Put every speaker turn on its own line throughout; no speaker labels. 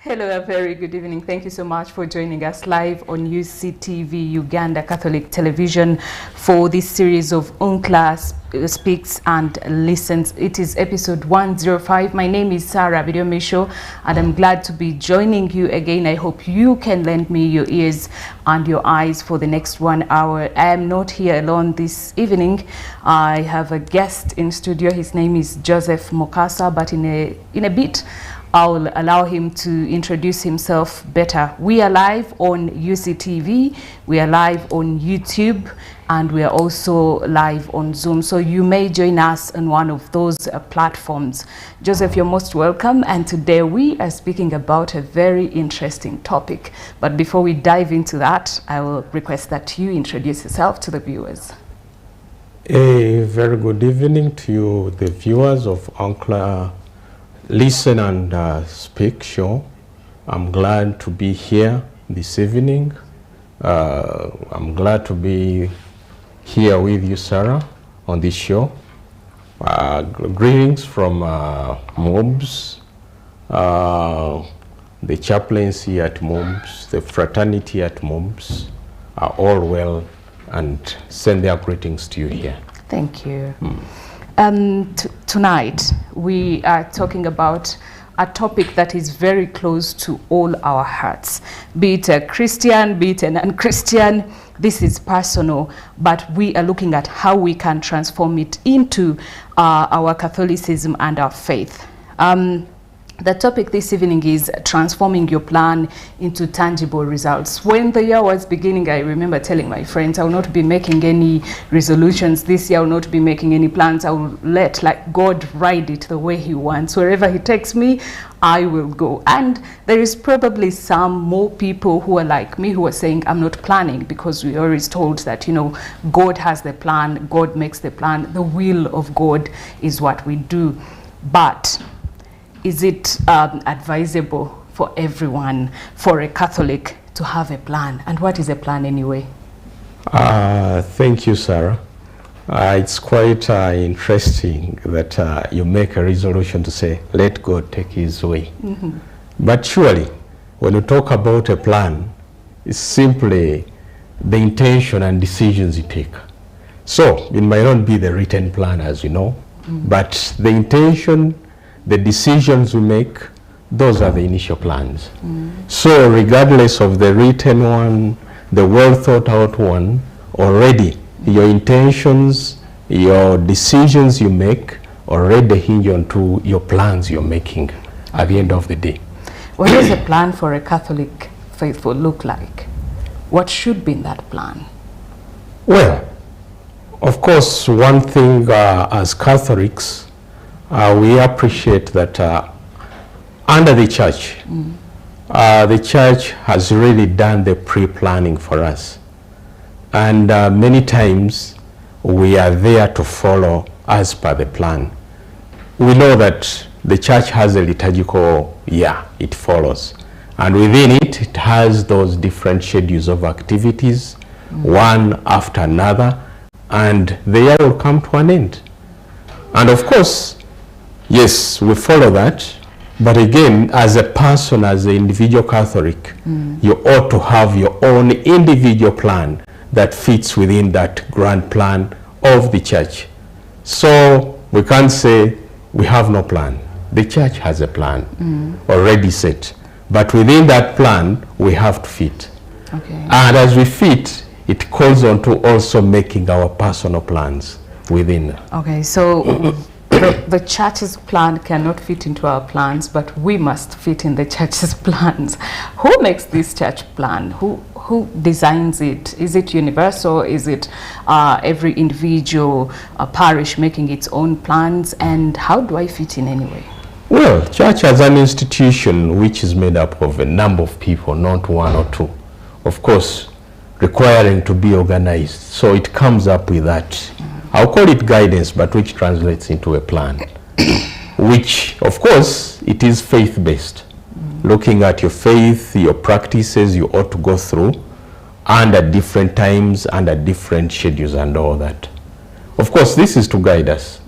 Hello, a very good evening. Thank you so much for joining us live on UCTV Uganda Catholic Television for this series of UNCLA Speaks and Listens. It is episode 105. My name is Sarah Bidomisho and I'm glad to be joining you again. I hope you can lend me your ears and your eyes for the next 1 hour. I am not here alone this evening. I have a guest in studio. His name is Joseph Mokasa, but in a bit I'll allow him to introduce himself better. We are live on UCTV, we are live on YouTube, and we are also live on Zoom. So you may join us on one of those platforms. Joseph, you're most welcome. And today we are speaking about a very interesting topic. But before we dive into that, I will request that you introduce yourself to the viewers.
A very good evening to you, the viewers of UNCLA Listen and Speak show. I'm glad to be here this evening. I'm glad to be here with you, Sarah, on this show. Greetings from MOBS, the chaplains here at MOBS, the fraternity at MOBS are all well and send their greetings to you here.
Thank you. Tonight we are talking about a topic that is very close to all our hearts, be it a Christian, be it an non-Christian. This is personal, but we are looking at how we can transform it into our Catholicism and our faith. The topic this evening is transforming your plan into tangible results. When the year was beginning, I remember telling my friends, I will not be making any resolutions this year, I will not be making any plans. I will let God ride it the way he wants. Wherever he takes me, I will go. And there is probably some more people who are like me, who are saying, I'm not planning, because we always told that, God has the plan, God makes the plan, the will of God is what we do. But is it advisable for everyone, for a Catholic, to have a plan? And what is a plan anyway?
Thank you, Sarah. It's quite interesting that you make a resolution to say, let God take his way. Mm-hmm. But surely, when you talk about a plan, it's simply the intention and decisions you take. So, it might not be the written plan, as you know, but the intention, the decisions we make, those are the initial plans. So regardless of the written one, the well thought out one, already your intentions, your decisions you make already hinge onto your plans you're making at the end of the day.
What does a plan for a Catholic faithful look like? What should be in that plan?
Well, of course, one thing as Catholics, we appreciate that under the church has really done the pre-planning for us. And many times we are there to follow as per the plan. We know that the church has a liturgical year it follows. And within it, it has those different schedules of activities, one after another, and the year will come to an end. And of course, yes, we follow that, but again, as a person, as an individual Catholic, you ought to have your own individual plan that fits within that grand plan of the church. So we can't say we have no plan. The church has a plan already set, but within that plan, we have to fit. Okay. And as we fit, it calls on to also making our personal plans within.
Okay, so the church's plan cannot fit into our plans, but we must fit in the church's plans. Who makes this church plan? Who designs it? Is it universal? Is it every individual parish making its own plans? And how do I fit in anyway?
Well, church as an institution which is made up of a number of people, not one or two, of course, requiring to be organized. So it comes up with that. I'll call it guidance, but which translates into a plan, which, of course, it is faith-based. Looking at your faith, your practices you ought to go through, and at different times, and at different schedules and all that. Of course, this is to guide us.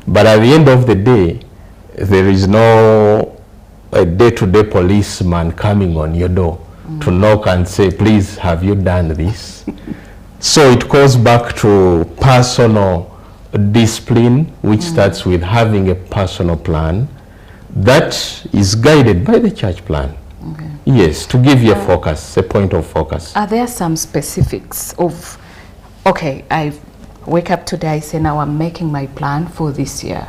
But at the end of the day, there is no a day-to-day policeman coming on your door to knock and say, please, have you done this? So it goes back to personal discipline, which starts with having a personal plan that is guided by the church plan.
Okay.
Yes, to give you a focus, a point of focus.
Are there some specifics of, okay, I wake up today, I say, now I'm making my plan for this year.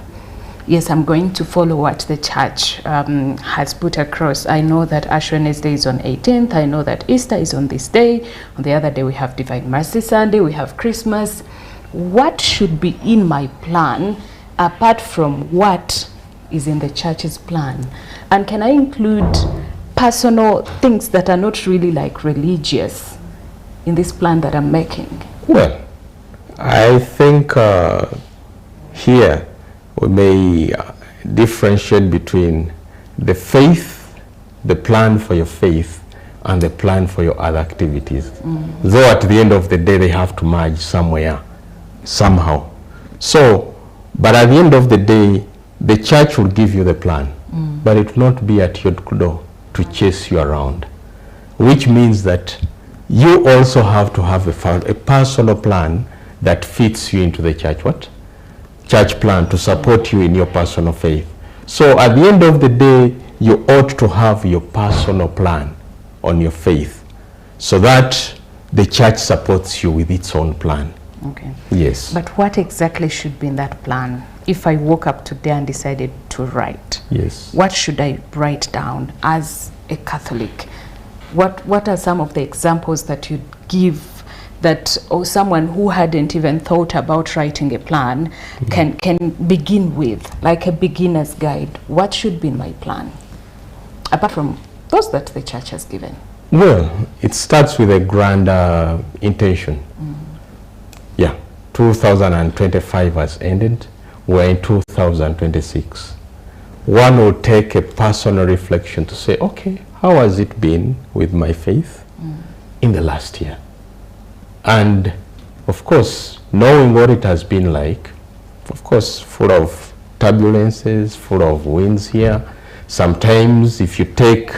Yes, I'm going to follow what the church has put across. I know that Ash Wednesday is on 18th. I know that Easter is on this day. On the other day, we have Divine Mercy Sunday. We have Christmas. What should be in my plan apart from what is in the church's plan? And can I include personal things that are not really like religious in this plan that I'm making?
Well, I think here we may differentiate between the faith, the plan for your faith, and the plan for your other activities. Though at the end of the day, they have to merge somewhere, somehow. So, but at the end of the day, the church will give you the plan, but it will not be at your door to chase you around, which means that you also have to have a personal plan that fits you into the church church plan to support you in your personal faith. So at the end of the day, you ought to have your personal plan on your faith so that the church supports you with its own plan.
Okay.
Yes.
But what exactly should be in that plan? If I woke up today and decided to write,
Yes.
what should I write down as a Catholic? What are some of the examples that you'd give that, or someone who hadn't even thought about writing a plan can begin with, like a beginner's guide? What should be in my plan, apart from those that the church has given?
Well, it starts with a grand intention. Yeah, 2025 has ended. We're in 2026. One will take a personal reflection to say, okay, how has it been with my faith in the last year? And of course, knowing what it has been like, of course, full of turbulences, full of winds here. Sometimes if you take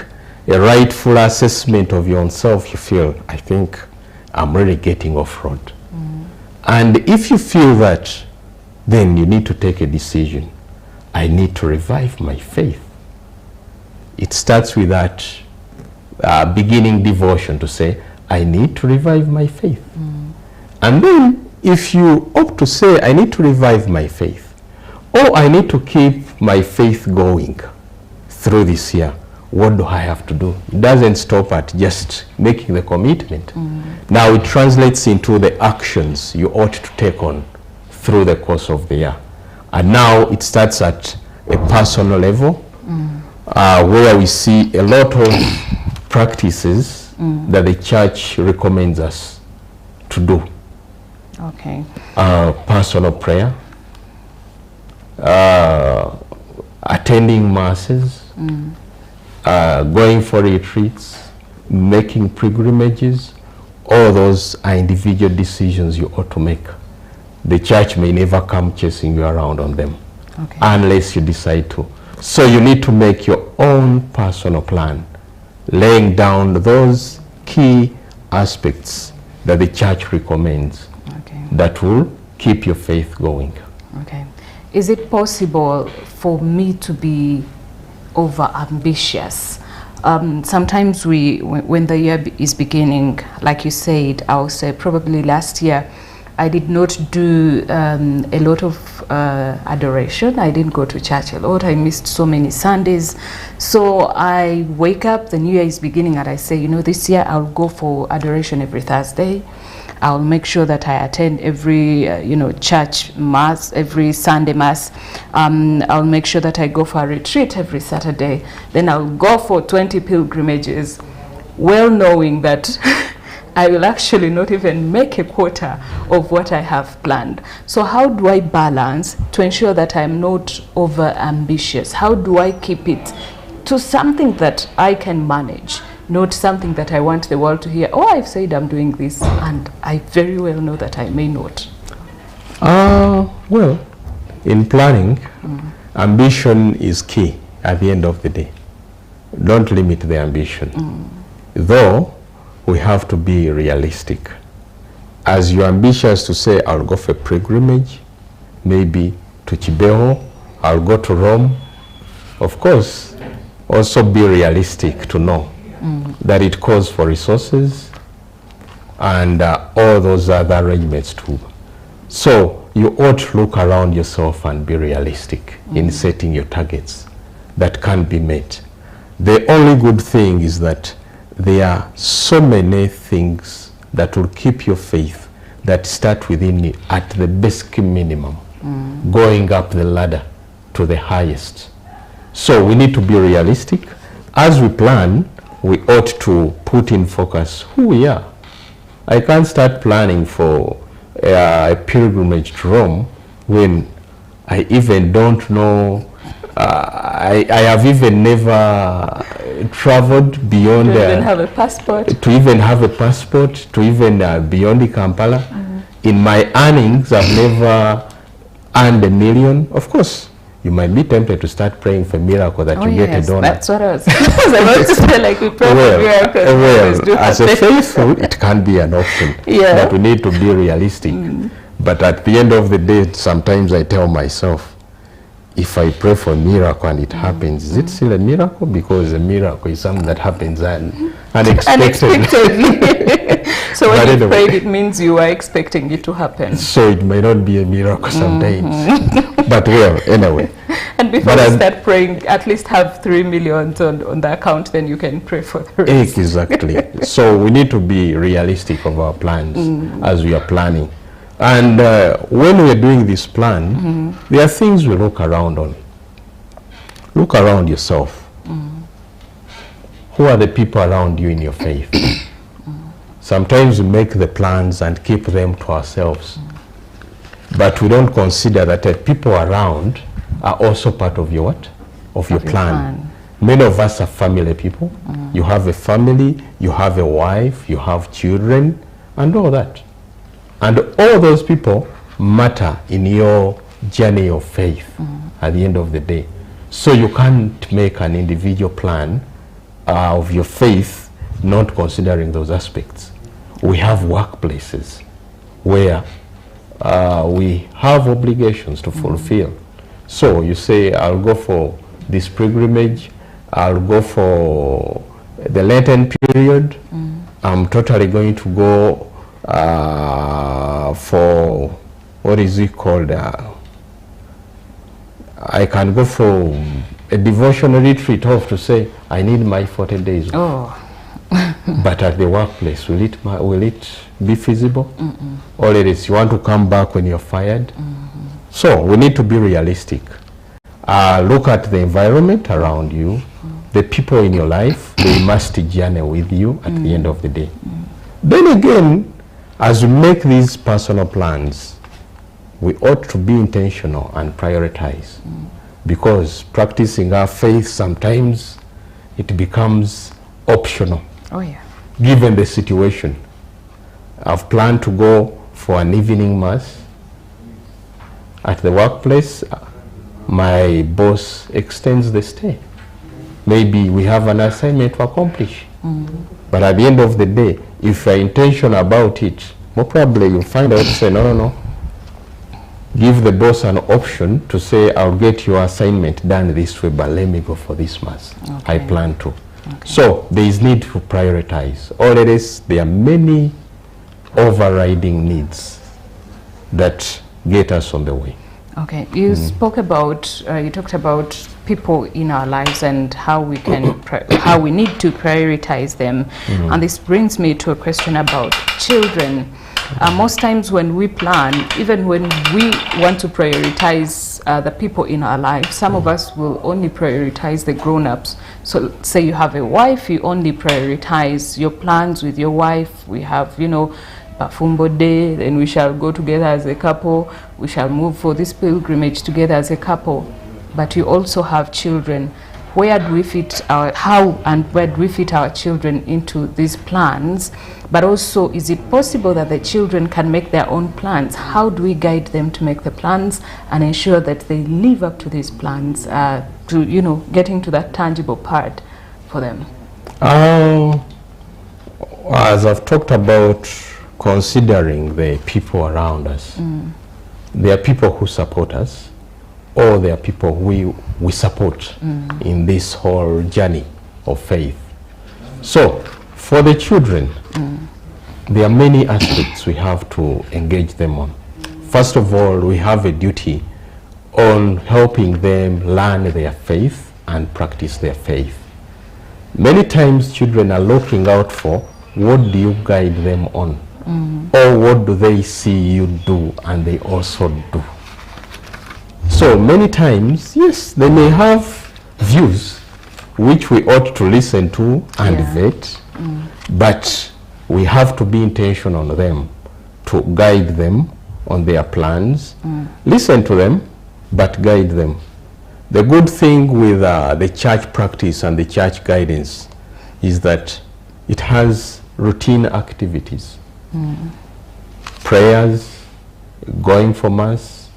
a rightful assessment of your own self, you feel, I think I'm really getting off-road. And if you feel that, then you need to take a decision. I need to revive my faith. It starts with that beginning devotion to say, I need to revive my faith. And then if you opt to say, I need to revive my faith, or I need to keep my faith going through this year, what do I have to do? It doesn't stop at just making the commitment. Now it translates into the actions you ought to take on through the course of the year. And now it starts at a personal level, where we see a lot of practices that the church recommends us to do.
Okay.
Personal prayer, attending masses, going for retreats, making pilgrimages. All those are individual decisions you ought to make. The church may never come chasing you around on them,
Okay.
unless you decide to. So you need to make your own personal plan, laying down those key aspects that the church recommends
Okay.
that will keep your faith going.
Okay. Is it possible for me to be over ambitious? Sometimes when the year is beginning, like you said, I'll say probably last year, I did not do a lot of adoration. I didn't go to church a lot. I missed so many Sundays. So I wake up, the new year is beginning, and I say, you know, this year I'll go for adoration every Thursday. I'll make sure that I attend every, church mass, every Sunday mass. I'll make sure that I go for a retreat every Saturday. Then I'll go for 20 pilgrimages, well knowing that I will actually not even make a quarter of what I have planned. So how do I balance to ensure that I'm not over ambitious? How do I keep it to something that I can manage, not something that I want the world to hear, oh, I've said I'm doing this, and I very well know that I may not?
Well, in planning, ambition is key at the end of the day. don't limit the ambition. Though we have to be realistic. As you're ambitious to say, I'll go for a pilgrimage, maybe to Kibeho, I'll go to Rome. Of course, also be realistic to know that it calls for resources and all those other arrangements too. So you ought to look around yourself and be realistic in setting your targets that can be met. The only good thing is that there are so many things that will keep your faith that start within you at the basic minimum, going up the ladder to the highest. So we need to be realistic. As we plan, we ought to put in focus who we are. I can't start planning for a pilgrimage to Rome when I even don't know, I have even never traveled beyond
to even have a passport,
to even beyond Kampala. In my earnings, I've never earned $1 million. Of course, you might be tempted to start praying for a miracle that you get a donor.
That's what I was about to say, like we pray for miracles.
Well, as a faithful, it can be an option, but we need to be realistic. But at the end of the day, sometimes I tell myself, if I pray for a miracle and it happens, is it still a miracle? Because a miracle is something that happens unexpectedly.
So when you prayed, it means you are expecting it to happen.
So it may not be a miracle sometimes. But well, anyway.
And before you start praying, at least have 3 million on the account, then you can pray for the rest.
Exactly. So we need to be realistic of our plans as we are planning. And when we are doing this plan, there are things we look around on. Look around yourself. Who are the people around you in your faith? Sometimes we make the plans and keep them to ourselves. But we don't consider that the people around are also part of your what? Of your plan. Many of us are family people. You have a family, you have a wife, you have children, and all that. And all those people matter in your journey of faith at the end of the day. So you can't make an individual plan of your faith not considering those aspects. We have workplaces where we have obligations to fulfill. So you say, I'll go for this pilgrimage, I'll go for the Lenten period, I'm totally going to go for, what is it called? I can go for a devotional retreat off to say, I need my 40 days. But at the workplace, will it be feasible? Or it is you want to come back when you're fired? So we need to be realistic. Look at the environment around you, the people in your life, they must journey with you at the end of the day. Then again, as we make these personal plans, we ought to be intentional and prioritize. Because practicing our faith, sometimes it becomes optional. Given the situation. I've planned to go for an evening mass. At the workplace, my boss extends the stay. Maybe we have an assignment to accomplish. But at the end of the day, if you're intentional about it, more probably you'll find out, say, no. Give the boss an option to say, I'll get your assignment done this way, but let me go for this mass. I plan to. So there is need to prioritize. All it is, there are many overriding needs that get us on the way.
Okay, you spoke about, you talked about people in our lives and how we can, how we need to prioritize them. And this brings me to a question about children. Most times when we plan, even when we want to prioritize the people in our lives, some of us will only prioritize the grown-ups. So say you have a wife, you only prioritize your plans with your wife. We have, you know, Bafumbo Day, then we shall go together as a couple, we shall move for this pilgrimage together as a couple. But you also have children. Where do we fit our, how and where do we fit our children into these plans? But also, is it possible that the children can make their own plans? How do we guide them to make the plans and ensure that they live up to these plans, to, you know, getting to that tangible part for them?
As I've talked about, considering the people around us, there are people who support us, or there are people we support in this whole journey of faith. So, for the children, there are many aspects we have to engage them on. First of all, we have a duty on helping them learn their faith and practice their faith. Many times children are looking out for what do you guide them on, or what do they see you do and they also do. So many times, yes, they may have views which we ought to listen to and vet, but we have to be intentional on them, to guide them on their plans, listen to them, but guide them. The good thing with the church practice and the church guidance is that it has routine activities, prayers, going for mass.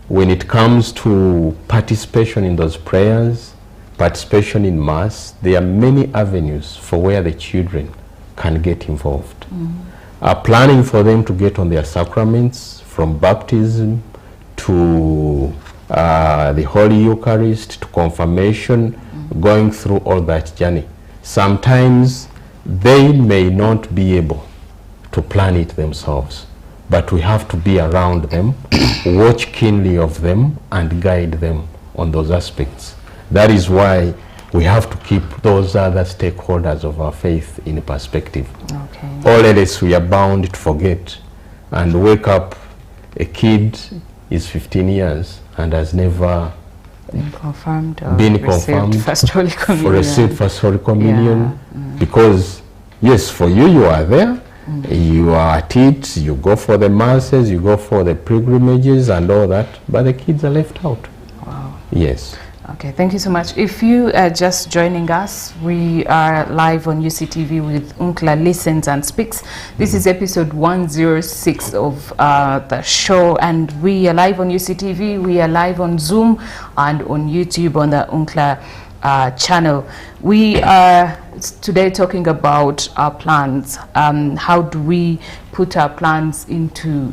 When it comes to participation in those prayers, participation in mass, there are many avenues for where the children can get involved. Planning for them to get on their sacraments, from baptism to the Holy Eucharist to confirmation, going through all that journey. Sometimes they may not be able to plan it themselves, but we have to be around them, watch keenly of them, and guide them on those aspects. That is why we have to keep those other stakeholders of our faith in perspective.
Okay.
Or else we are bound to forget and wake up a kid is 15 years and has never
been confirmed or
been
received
confirmed
First Holy Communion.
received First Holy Communion. Because yes, for you are there, you are at it, you go for the masses, you go for the pilgrimages and all that, but the kids are left out.
Wow.
Yes.
Okay, thank you so much. If you are just joining us, we are live on UCTV with UNCLA Listens and Speaks. This is episode 106 of the show, and we are live on UCTV, we are live on Zoom and on YouTube on the UNCLA channel. We are today talking about our plans. How do we put our plans into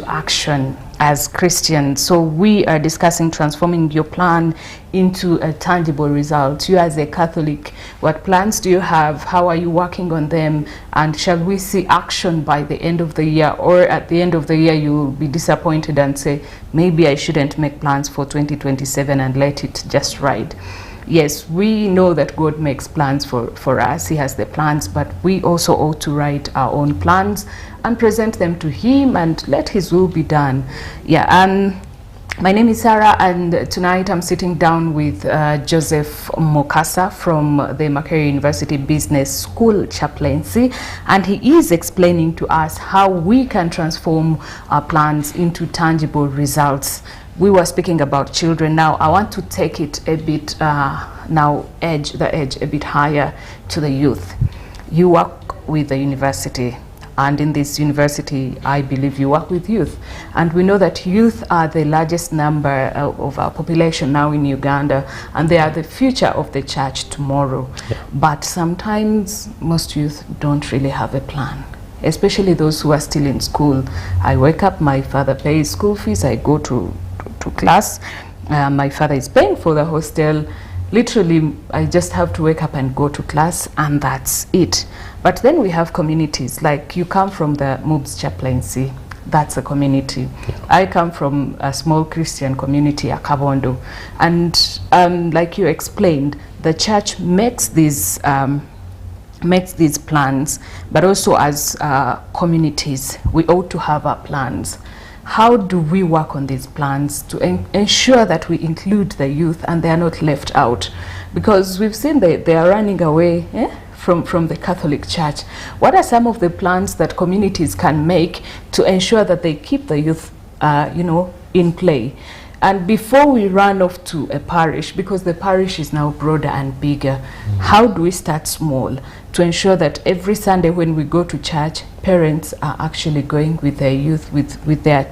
action as Christians? So we are discussing transforming your plan into a tangible result. You as a Catholic, what plans do you have? How are you working on them? And shall we see action by the end of the year? Or at the end of the year you will be disappointed and say, maybe I shouldn't make plans for 2027 and let it just ride. Yes, we know that God makes plans for us. He has the plans, but we also ought to write our own plans and present them to Him and let His will be done. Yeah, my name is Sarah, and tonight I'm sitting down with Joseph Mokasa from the Makerere University Business School Chaplaincy, and he is explaining to us how we can transform our plans into tangible results. We were speaking about children. Now I want to take it a bit, edge a bit higher to the youth. You work with the university, and in this university, I believe you work with youth. And we know that youth are the largest number of our population now in Uganda, and they are the future of the church tomorrow. Yeah. But sometimes most youth don't really have a plan, especially those who are still in school. I wake up, my father pays school fees, I go to class, my father is paying for the hostel. Literally, I just have to wake up and go to class, and that's it. But then we have communities, like you come from the MUBS chaplaincy, that's a community. Yeah. I come from a small Christian community, Akabondo, and like you explained, the church makes these plans, but also as communities, we ought to have our plans. How do we work on these plans to ensure that we include the youth and they are not left out? Because we've seen they are running away from the Catholic Church. What are some of the plans that communities can make to ensure that they keep the youth in play? And before we run off to a parish, because the parish is now broader and bigger, how do we start small to ensure that every Sunday when we go to church, parents are actually going with their youth, with their,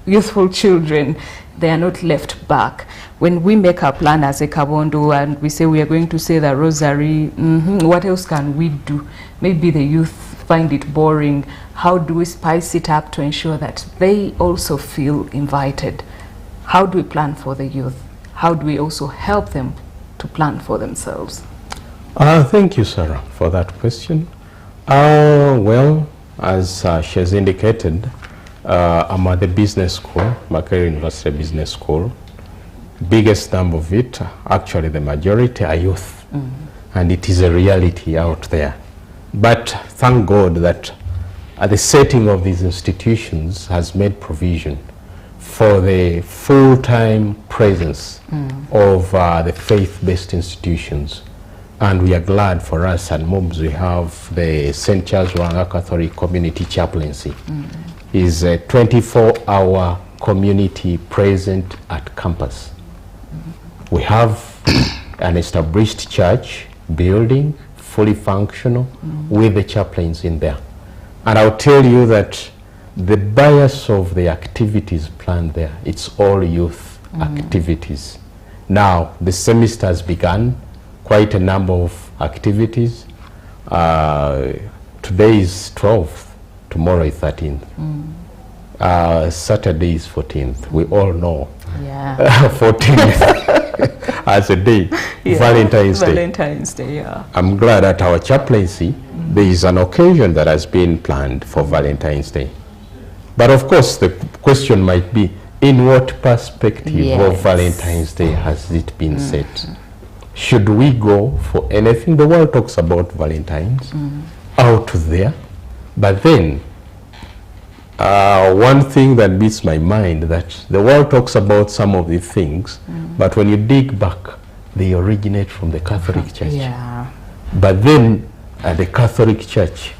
youthful children, they are not left back. When we make our plan as a Kabondo and we say we are going to say the rosary, what else can we do? Maybe the youth find it boring. How do we spice it up to ensure that they also feel invited? How do we plan for the youth? How do we also help them to plan for themselves?
Thank you, Sarah, for that question. Well, as she has indicated, I'm at the business school, Makerere University Business School. Biggest number of it, actually the majority, are youth. And it is a reality out there. But thank God that the setting of these institutions has made provision for the full-time presence of the faith-based institutions. And we are glad for us at MOBS we have the St. Charles Lwanga Catholic Community Chaplaincy. Is a 24-hour community present at campus. We have an established church building, fully functional, with the chaplains in there. And I'll tell you that the bias of the activities planned there, it's all youth activities. Now, the semester has begun, quite a number of activities. Today is 12th, tomorrow is 13th. Saturday is 14th. We all know 14th as a day, Valentine's Day.
Valentine's Day, yeah.
I'm glad at our chaplaincy there is an occasion that has been planned for Valentine's Day. But of course the question might be, in what perspective of Valentine's Day has it been set? Should we go for anything? The world talks about Valentine's out there, but then one thing that beats my mind, that the world talks about some of these things, but when you dig back, they originate from the Catholic Church.
Yeah.
But then at the Catholic Church,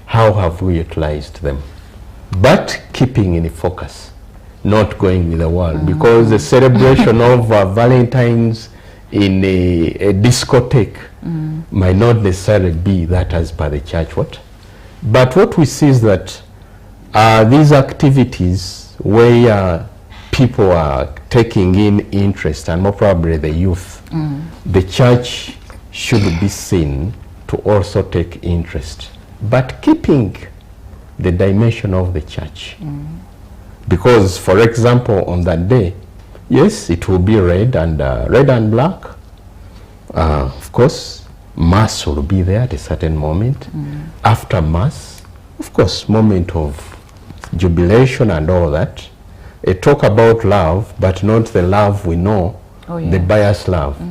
how have we utilized them? But keeping in focus, not going with the world, because the celebration of Valentine's in a discotheque might not necessarily be that as per the church. But what we see is that these activities where people are taking in interest, and more probably the youth, the church should be seen to also take interest, but keeping the dimension of the church. Because, for example, on that day, yes, it will be red and black. Of course, Mass will be there at a certain moment. After Mass, of course, moment of jubilation and all that. A talk about love, but not the love we know, the biased love.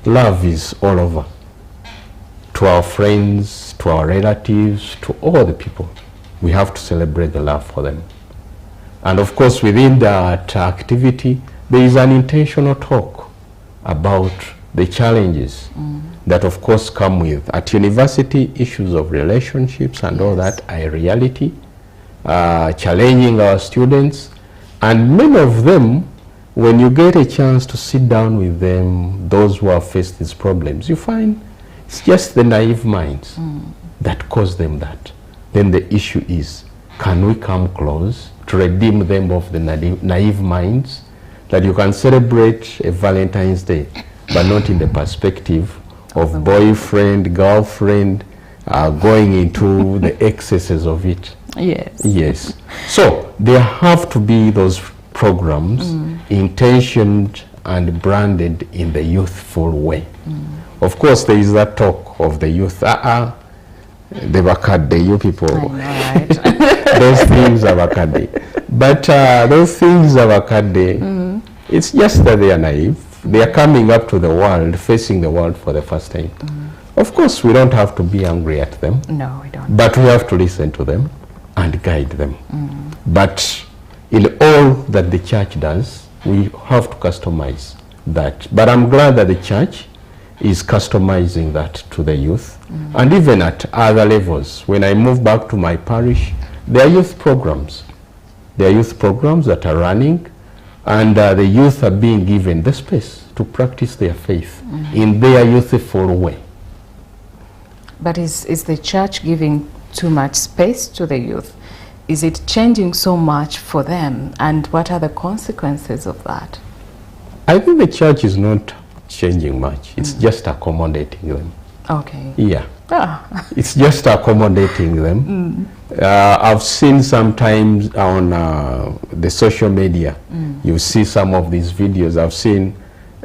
Love is all over. To our friends, to our relatives, to all the people. We have to celebrate the love for them. And of course, within that activity, there is an intentional talk about the challenges that of course come with, at university, issues of relationships and all that are a reality, challenging our students. And many of them, when you get a chance to sit down with them, those who have faced these problems, you find it's just the naive minds that cause them that. Then the issue is, can we come close to redeem them of the naive minds, that you can celebrate a Valentine's Day, but not in the perspective of boyfriend, girlfriend, going into the excesses of it. Yes. So there have to be those programs intentioned and branded in the youthful way. Of course, there is that talk of the youth. The bakadde, you people.
I know, right?
Those things are bakadde. But those things are bakadde. It's just that they are naive. They are coming up to the world, facing the world for the first time. Of course, we don't have to be angry at them.
No, we don't.
But we have to listen to them and guide them. But in all that the church does, we have to customize that. But I'm glad that the church is customizing that to the youth. And even at other levels, when I move back to my parish, there are youth programs. There are youth programs that are running, and the youth are being given the space to practice their faith in their youthful way.
But is the church giving too much space to the youth? is it changing so much for them, and what are the consequences of that?
I think the church is not changing much. It's just accommodating them.
Okay.
Yeah.
Ah.
It's just accommodating them. I've seen sometimes on the social media, you see some of these videos. I've seen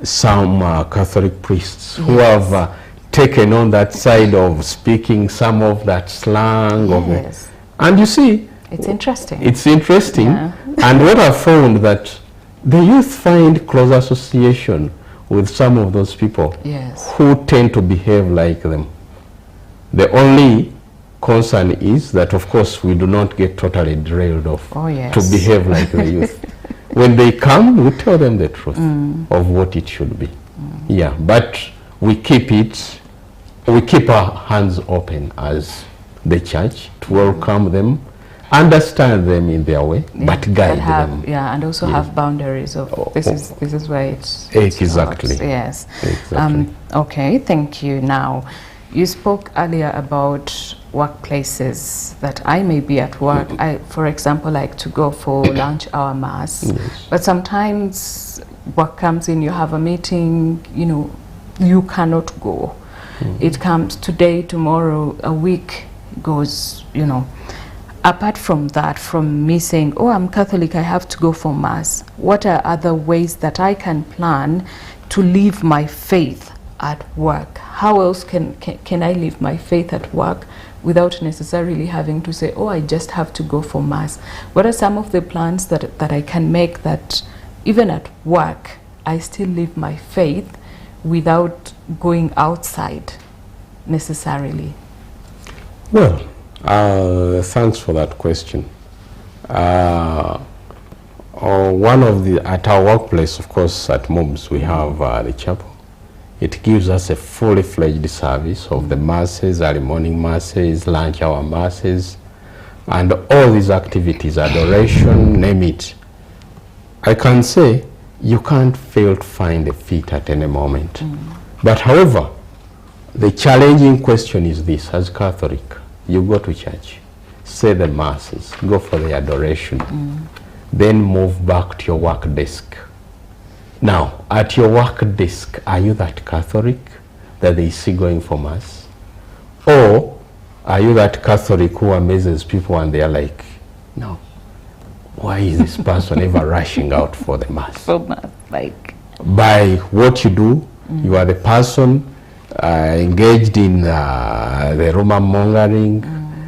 some Catholic priests who have taken on that side of speaking some of that slang.
Yes.
And you see,
it's interesting.
It's interesting.
Yeah.
And what I found that the youth find close association with some of those people who tend to behave like them. The only concern is that, of course, we do not get totally drilled off to behave like the youth. When they come, we tell them the truth of what it should be. Yeah, but we keep our hands open as the church to welcome them, understand them in their way, but guide them.
Yeah, and also have boundaries of this is where it's
exactly.
Not. Yes.
Exactly.
Okay, thank you. Now, you spoke earlier about workplaces that I may be at work. I, for example, like to go for lunch hour mass, but sometimes work comes in, you have a meeting, you know, you cannot go. It comes today, tomorrow, a week goes, you know. Apart from that, from me saying, oh, I'm Catholic, I have to go for mass, what are other ways that I can plan to live my faith at work? How else can I live my faith at work without necessarily having to say, oh, I just have to go for mass? What are some of the plans that I can make that even at work, I still live my faith without going outside necessarily?
Well, thanks for that question. One of the, at our workplace, of course, at MOMS, we have the chapel. It gives us a fully fledged service of the masses, early morning masses, lunch hour masses, and all these activities, adoration, name it. I can say you can't fail to find a fit at any moment. But however, the challenging question is this: as Catholic, you go to church, say the masses, go for the adoration, then move back to your work desk. Now, at your work desk, are you that Catholic that they see going for mass? Or are you that Catholic who amazes people and they are like, no, why is this person ever rushing out for the mass?
For mass, like.
By what you do, you are the person engaged in the rumor mongering,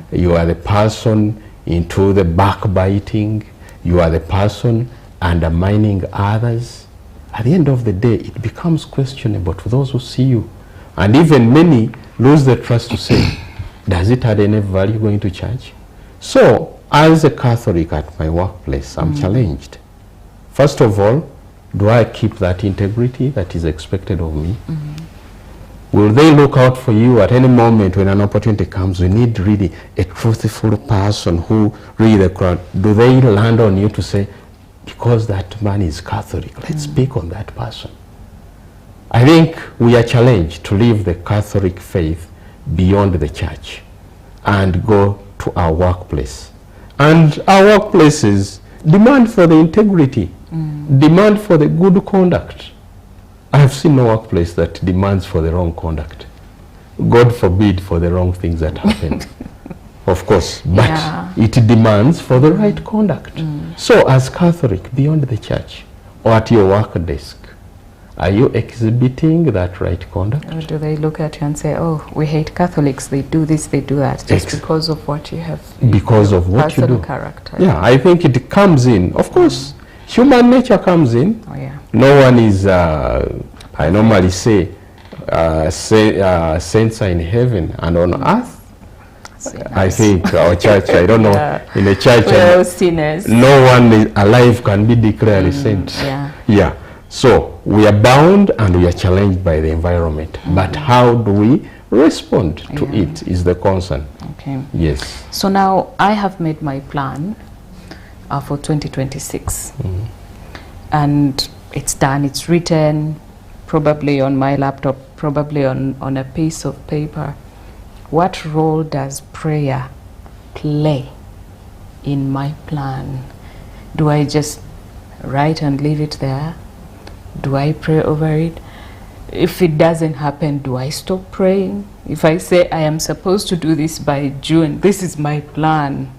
you are the person into the backbiting, you are the person undermining others. At the end of the day, it becomes questionable to those who see you. And even many lose the trust to say, does it add any value going to church? So, as a Catholic at my workplace, I'm challenged. First of all, do I keep that integrity that is expected of me? Will they look out for you at any moment when an opportunity comes? We need really a truthful person who really the crowd. Do they land on you to say, because that man is Catholic, let's speak on that person? I think we are challenged to live the Catholic faith beyond the church and go to our workplace. And our workplaces demand for the integrity, demand for the good conduct. I have seen no workplace that demands for the wrong conduct. God forbid for the wrong things that happen. Of course, but it demands for the right conduct. So as Catholic, beyond the church or at your work desk, are you exhibiting that right conduct?
Or do they look at you and say, oh, we hate Catholics, they do this, they do that, just because of what you have? Because of what you do. Character.
Yeah, I think it comes in. Of course, human nature comes in.
Oh, yeah.
No one is, I normally say, saints are in heaven and on earth. I think our church, I don't know, in the church,
we're all sinners.
No one is alive can be declared a saint. Yeah. So we are bound and we are challenged by the environment. But how do we respond to it is the concern.
Okay.
Yes.
So now I have made my plan for 2026. And it's done, it's written, probably on my laptop, probably on a piece of paper. What role does prayer play in my plan? Do I just write and leave it there? Do I pray over it? If it doesn't happen, do I stop praying? If I say I am supposed to do this by June, this is my plan,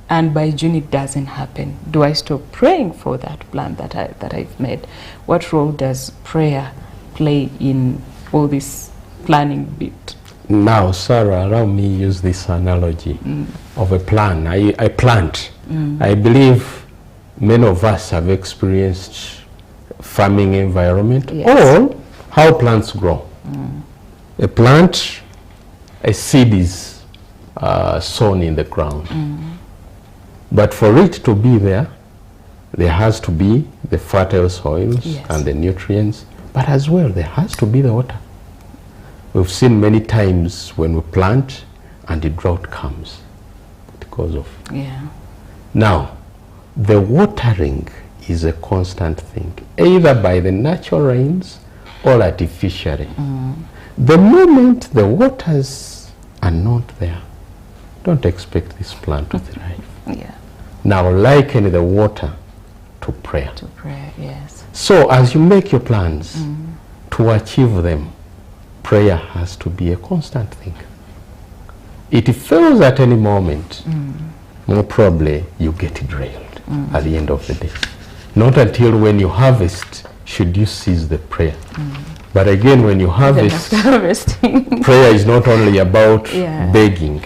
and by June it doesn't happen, do I stop praying for that plan that I've made? What role does prayer play in all this planning bit?
Now, Sarah, allow me use this analogy of a plan. I plant. I believe many of us have experienced farming environment, or how plants grow. A plant, a seed is sown in the ground. But for it to be there has to be the fertile soils and the nutrients, but as well there has to be the water. We've seen many times when we plant and the drought comes because of. Now, the watering is a constant thing, either by the natural rains or artificially. The moment the waters are not there, don't expect this plant to thrive. Now liken the water to prayer.
To prayer, yes.
So as you make your plans to achieve them, prayer has to be a constant thing. It fails at any moment, more probably you get derailed at the end of the day. Not until when you harvest should you cease the prayer. But again, when you harvest, prayer is not only about begging.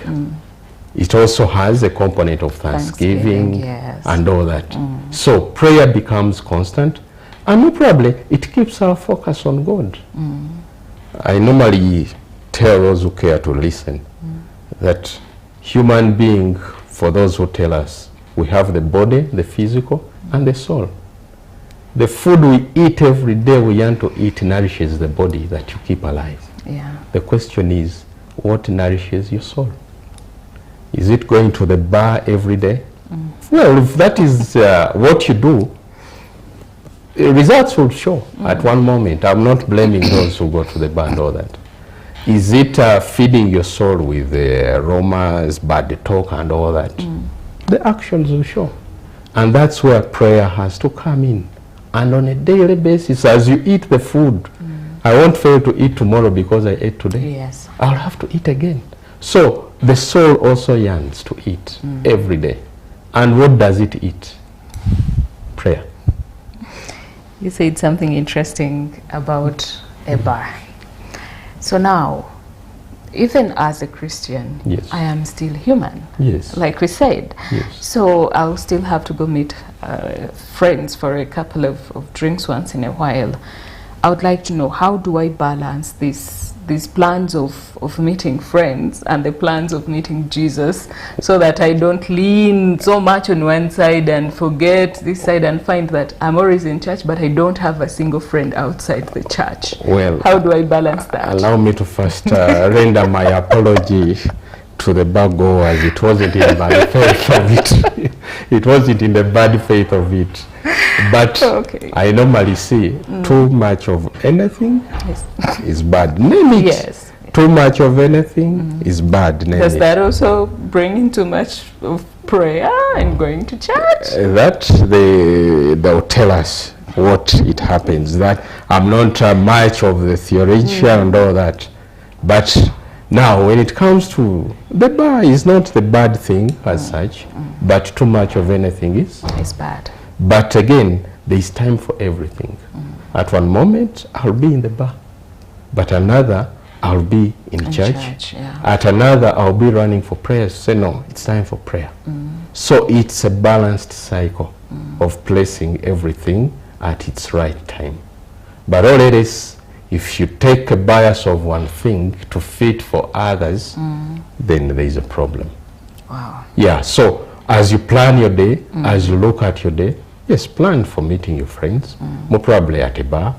It also has a component of thanksgiving and all that. So prayer becomes constant, and more probably it keeps our focus on God. I normally tell those who care to listen that human being, for those who tell us, we have the body, the physical, and the soul. The food we eat every day, we yearn to eat, nourishes the body that you keep alive. The question is, what nourishes your soul? Is it going to the bar every day? Well, if that is what you do, results will show at one moment. I'm not blaming those who go to the bar and all that. Is it feeding your soul with aromas, bad talk and all that? The actions will show. And that's where prayer has to come in. And on a daily basis, as you eat the food, I won't fail to eat tomorrow because I ate today. I'll have to eat again. So the soul also yearns to eat every day. And what does it eat? Prayer.
You said something interesting about a bar. So now, even as a Christian, I am still human, like we said. So I'll still have to go meet friends for a couple of drinks once in a while. I would like to know, how do I balance these plans of meeting friends and the plans of meeting Jesus, so that I don't lean so much on one side and forget this side and find that I'm always in church but I don't have a single friend outside the church? Well, how do I balance that?
Allow me to first render my apology to the bar goers. It wasn't in the bad faith of it. It wasn't in the bad faith of it. But I normally see too much of anything is bad. Name it. Too much of anything is bad. Name
Does that also bring in too much of prayer and going to church?
That they'll tell us what it happens. That I'm not much of the theologian and all that. But now when it comes to the bar, is not the bad thing as such, but too much of anything is
bad.
But again, there is time for everything. At one moment, I'll be in the bar. But another, I'll be in church. At another, I'll be running for prayers. Say, no, it's time for prayer. So it's a balanced cycle of placing everything at its right time. But all it is, if you take a bias of one thing to fit for others, then there is a problem. Yeah, so as you plan your day, as you look at your day, yes, plan for meeting your friends, more probably at a bar,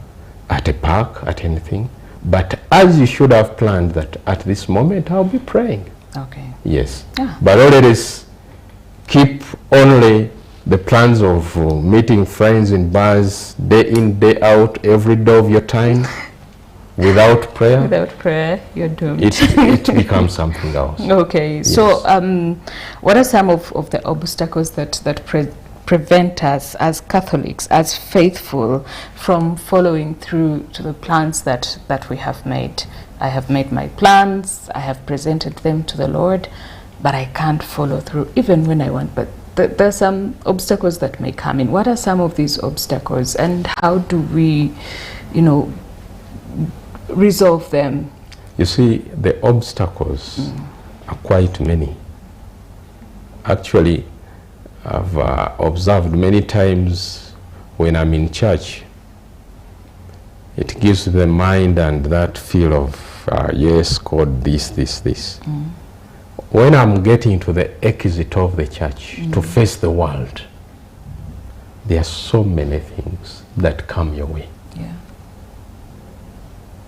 at a park, at anything. But as you should have planned that at this moment, I'll be praying. Yes. But all it is, keep only the plans of meeting friends in bars, day in, day out, every day of your time. Without prayer,
Without prayer, you're doomed.
it becomes something else.
Okay,
Yes.
so what are some of the obstacles that prevent us as Catholics, as faithful, from following through to the plans that we have made? I have made my plans, I have presented them to the Lord, but I can't follow through even when I want. But there are some obstacles that may come in. What are some of these obstacles, and how do we, resolve them?
You see, the obstacles are quite many. Actually, I've observed many times when I'm in church, it gives the mind and that feel of, yes, God, this. When I'm getting to the exit of the church to face the world, there are so many things that come your way.
Yeah.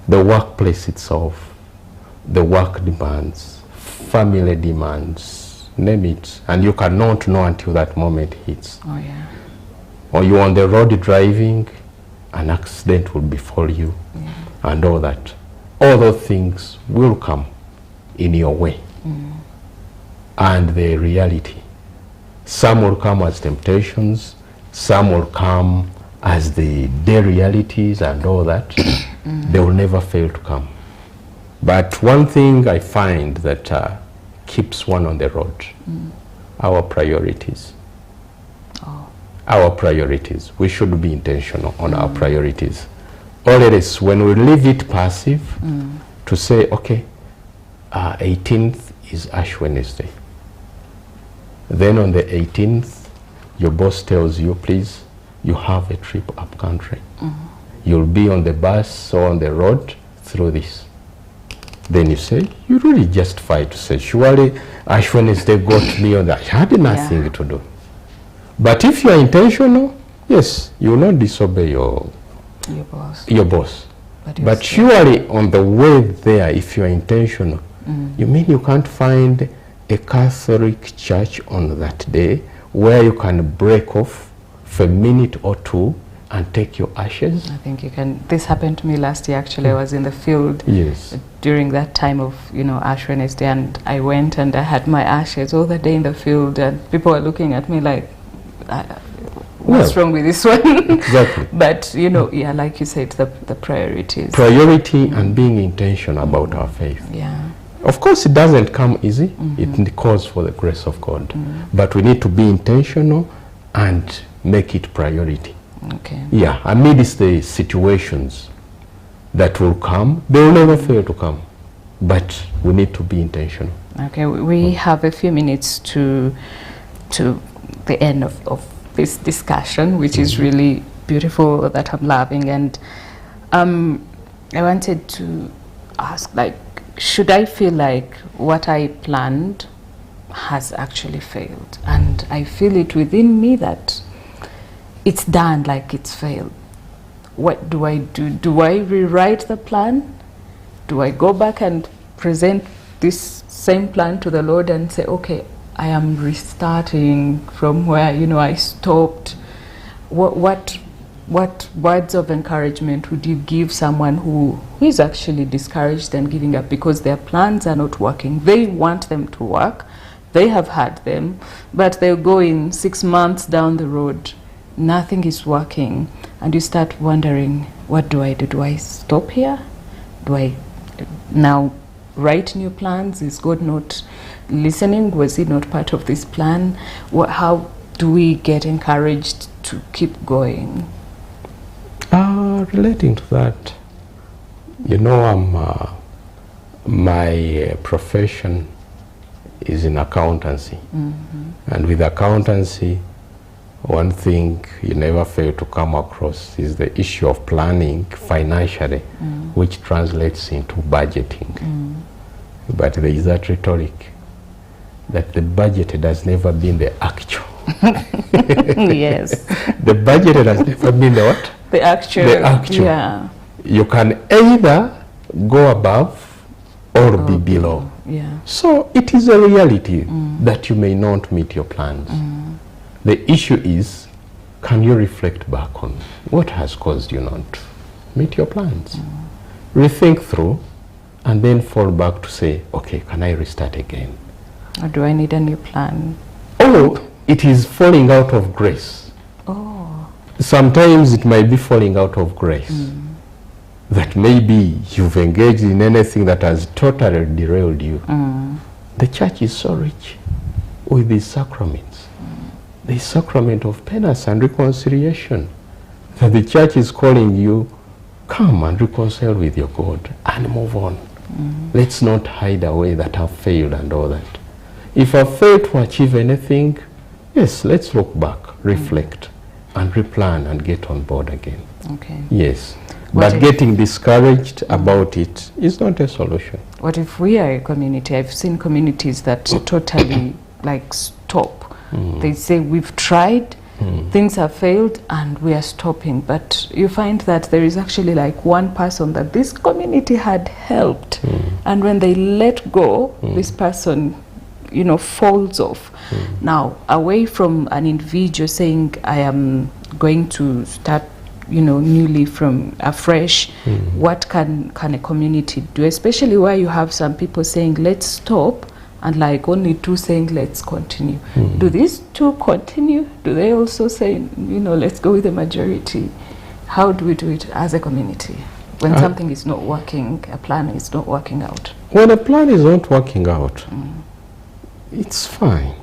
The workplace itself, the work demands, family demands, name it, and you cannot know until that moment hits.
Oh yeah.
Or you're on the road driving, an accident will befall you, and all that. All those things will come in your way. And the reality. Some will come as temptations, some will come as the day realities and all that. They will never fail to come. But one thing I find that keeps one on the road, our priorities.
Oh.
Our priorities. We should be intentional on our priorities. Or else, when we leave it passive, to say, okay, 18th is Ash Wednesday. Then on the 18th, your boss tells you, please, you have a trip up country. You'll be on the bus or on the road through this. Then you say, you really justify to say, surely Ash Wednesday got me on that. I had nothing to do. But if you are intentional, yes, you will not disobey your boss. But surely on the way there, if you are intentional, you mean you can't find a Catholic church on that day where you can break off for a minute or two and take your ashes?
I think you can. This happened to me last year, actually. I was in the field during that time of, Ash Wednesday, and I went and I had my ashes all the day in the field, and people were looking at me like, what's wrong with this one?
Exactly.
But, like you said, the priorities.
Priority and being intentional about our faith.
Yeah.
Of course, it doesn't come easy. It calls for the grace of God. But we need to be intentional and make it priority.
Okay.
Yeah, amidst the situations that will come, they will never fail to come. But we need to be intentional.
Okay, we have a few minutes to the end of this discussion, which is really beautiful, that I'm loving. And I wanted to ask, should I feel like what I planned has actually failed? And I feel it within me that it's done, like it's failed. What do I do? Do I rewrite the plan? Do I go back and present this same plan to the Lord and say, okay, I am restarting from where, I stopped? What words of encouragement would you give someone who is actually discouraged and giving up because their plans are not working? They want them to work. They have had them, but they're going 6 months down the road. Nothing is working. And you start wondering, what do I do? Do I stop here? Do I now write new plans? Is God not listening? Was he not part of this plan? How do we get encouraged to keep going?
Relating to that, my profession is in accountancy. And with accountancy, one thing you never fail to come across is the issue of planning financially, which translates into budgeting. But there is that rhetoric that the budget has never been the actual.
Yes.
The budget has never been the what?
The actual.
The actual.
Yeah.
You can either go above or be below.
Yeah.
So it is a reality that you may not meet your plans. The issue is, can you reflect back on what has caused you not to meet your plans? rethink through, and then fall back to say, okay, can I restart again?
Or do I need a new plan?
Oh, it is falling out of grace.
Oh.
Sometimes it might be falling out of grace. That maybe you've engaged in anything that has totally derailed you. The church is so rich with these sacraments. The sacrament of penance and reconciliation. That the church is calling you, come and reconcile with your God and move on. Let's not hide away that I've failed and all that. If I've failed to achieve anything, yes, let's look back, reflect, and replan and get on board again.
Okay.
Yes.
What
But
if-
getting discouraged about it is not a solution.
What if we are a community? I've seen communities that totally like stop. They say we've tried, things have failed, and we are stopping. But you find that there is actually like one person that this community had helped, and when they let go, this person, you know, falls off. Now, away from an individual saying, I am going to start, you know, newly from afresh, what can a community do? Especially where you have some people saying, let's stop, and like only two saying, let's continue. Do these two continue? Do they also say, you know, let's go with the majority? How do we do it as a community when something is not working, a plan is not working out?
When a plan is not working out, it's fine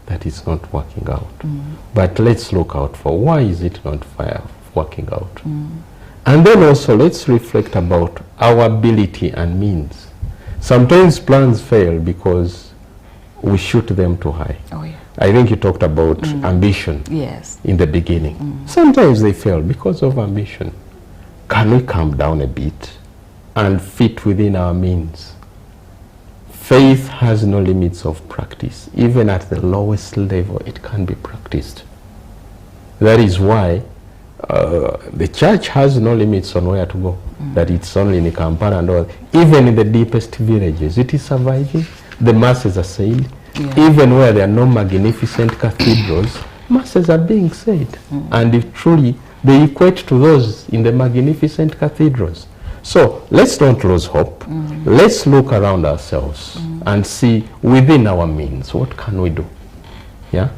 that it's not working out. But let's look out for why is it not working out. And then also let's reflect about our ability and means. Sometimes plans fail because we shoot them too high.
Oh, yeah.
I think you talked about ambition
Yes.
in the beginning. Sometimes they fail because of ambition. Can we calm down a bit and fit within our means? Faith has no limits of practice. Even at the lowest level, it can be practiced. That is why the church has no limits on where to go. That it's only in Kampala and all. Even in the deepest villages, it is surviving. The masses are said.
Yeah.
Even where there are no magnificent cathedrals, masses are being said. And if truly, they equate to those in the magnificent cathedrals. So let's not lose hope. Let's look around ourselves and see within our means, what can we do? Yeah.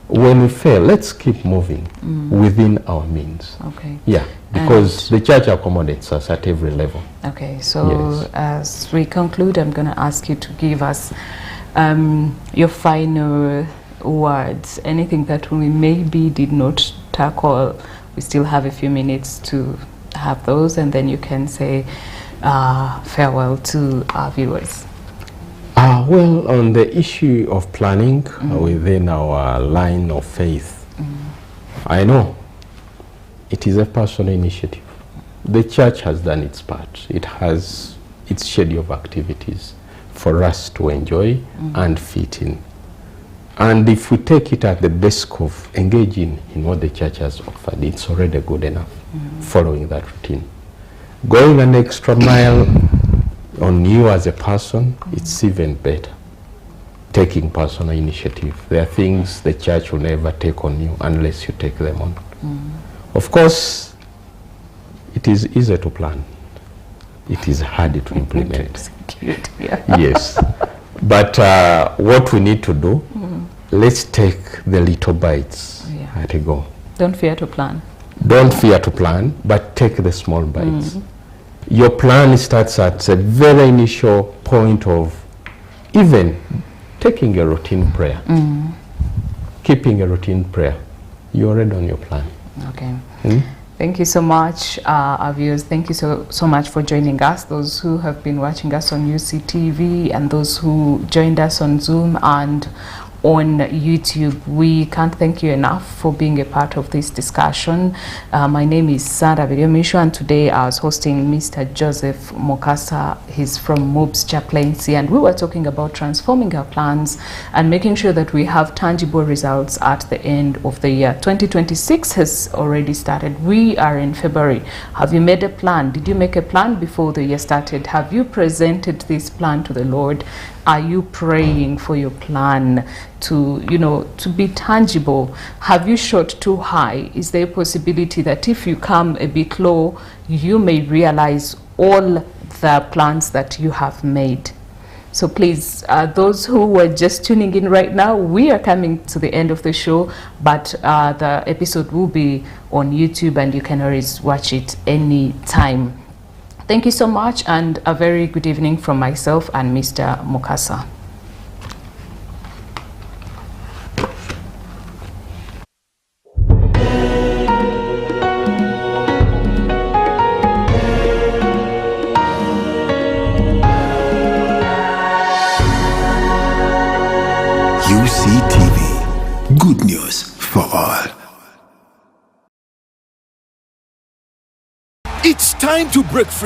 When we fail, let's keep moving within our means.
Okay.
Yeah, because the church accommodates us at every level.
Okay, so
Yes.
as we conclude, I'm going to ask you to give us your final words, anything that we maybe did not tackle. We still have a few minutes to have those, and then you can say farewell to our viewers.
Well, on the issue of planning within our line of faith, I know it is a personal initiative. The church has done its part. It has its schedule of activities for us to enjoy and fit in. And if we take it at the basic of engaging in what the church has offered, it's already good enough following that routine. Going an extra mile on you as a person, it's even better. Taking personal initiative. There are things the church will never take on you unless you take them on. Of course, it is easy to plan. It is hard to implement.
Cute, yeah.
Yes. But what we need to do, let's take the little bites at a go.
Don't fear to plan.
Don't fear to plan, but take the small bites. Your plan starts at a very initial point of even taking a routine prayer, keeping a routine prayer. You're already on your plan.
Okay. Thank you so much, our viewers. Thank you so much for joining us. Those who have been watching us on UCTV and those who joined us on Zoom and on YouTube, we can't thank you enough for being a part of this discussion. My name is Sara Biriomisho, and today I was hosting Mr. Joseph Mokasa. He's from MOOBS Chaplaincy, and we were talking about transforming our plans and making sure that we have tangible results at the end of the year. 2026 has already started. We are in February. Have you made a plan? Did you make a plan before the year started? Have you presented this plan to the Lord? Are you praying for your plan to, to be tangible? Have you shot too high? Is there a possibility that if you come a bit low, you may realize all the plans that you have made. So please, those who were just tuning in right now, we are coming to the end of the show, but the episode will be on YouTube and you can always watch it any time. Thank you so much, and a very good evening from myself and Mr. Mukasa.
UCTV, good news for all.
It's time to break free